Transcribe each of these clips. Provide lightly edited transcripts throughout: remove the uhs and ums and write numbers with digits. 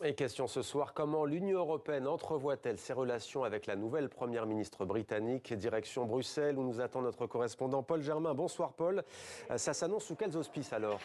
Et question ce soir, comment l'Union européenne entrevoit-elle ses relations avec la nouvelle première ministre britannique? Direction Bruxelles, où nous attend notre correspondant Paul Germain. Bonsoir Paul. Ça s'annonce sous quels auspices alors?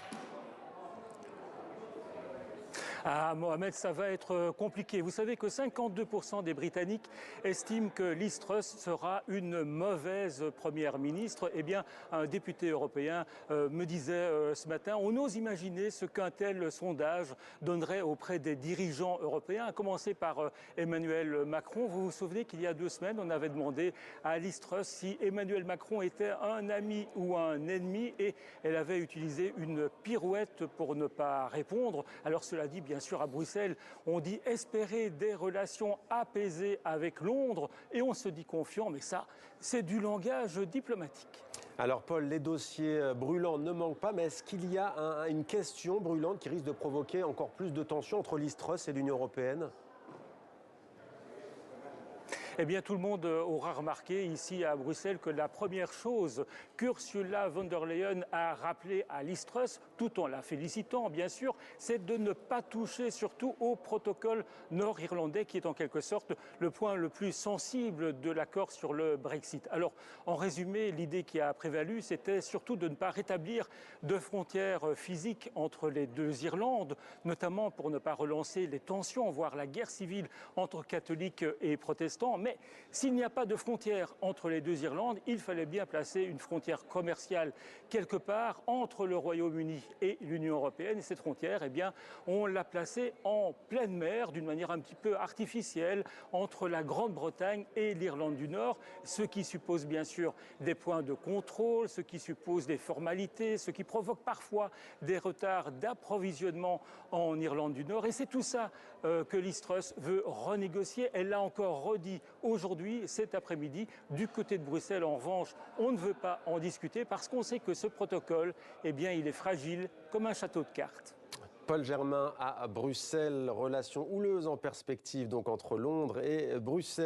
Ah, Mohamed, ça va être compliqué. Vous savez que 52% des Britanniques estiment que Liz Truss sera une mauvaise première ministre. Eh bien, un député européen me disait ce matin, on ose imaginer ce qu'un tel sondage donnerait auprès des dirigeants européens, à commencer par Emmanuel Macron. Vous vous souvenez qu'il y a 2 semaines, on avait demandé à Liz Truss si Emmanuel Macron était un ami ou un ennemi, et elle avait utilisé une pirouette pour ne pas répondre. Alors cela dit, bien sûr, à Bruxelles, on dit espérer des relations apaisées avec Londres et on se dit confiant, mais ça, c'est du langage diplomatique. Alors Paul, les dossiers brûlants ne manquent pas, mais est-ce qu'il y a une question brûlante qui risque de provoquer encore plus de tensions entre Liz Truss et l'Union européenne? Eh bien, tout le monde aura remarqué ici à Bruxelles que la première chose qu'Ursula von der Leyen a rappelé à Liz Truss, tout en la félicitant bien sûr, c'est de ne pas toucher surtout au protocole nord-irlandais qui est en quelque sorte le point le plus sensible de l'accord sur le Brexit. Alors, en résumé, l'idée qui a prévalu, c'était surtout de ne pas rétablir de frontières physiques entre les 2 Irlandes, notamment pour ne pas relancer les tensions, voire la guerre civile entre catholiques et protestants. Mais s'il n'y a pas de frontière entre les 2 Irlandes, il fallait bien placer une frontière commerciale quelque part entre le Royaume-Uni et l'Union européenne. Et cette frontière, eh bien, on l'a placée en pleine mer, d'une manière un petit peu artificielle, entre la Grande-Bretagne et l'Irlande du Nord, ce qui suppose bien sûr des points de contrôle, ce qui suppose des formalités, ce qui provoque parfois des retards d'approvisionnement en Irlande du Nord. Et c'est tout ça que Liz Truss veut renégocier. Elle l'a encore redit aujourd'hui, cet après-midi. Du côté de Bruxelles, en revanche, on ne veut pas en discuter parce qu'on sait que ce protocole, eh bien, il est fragile comme un château de cartes. Paul Germain à Bruxelles, relations houleuses en perspective donc entre Londres et Bruxelles.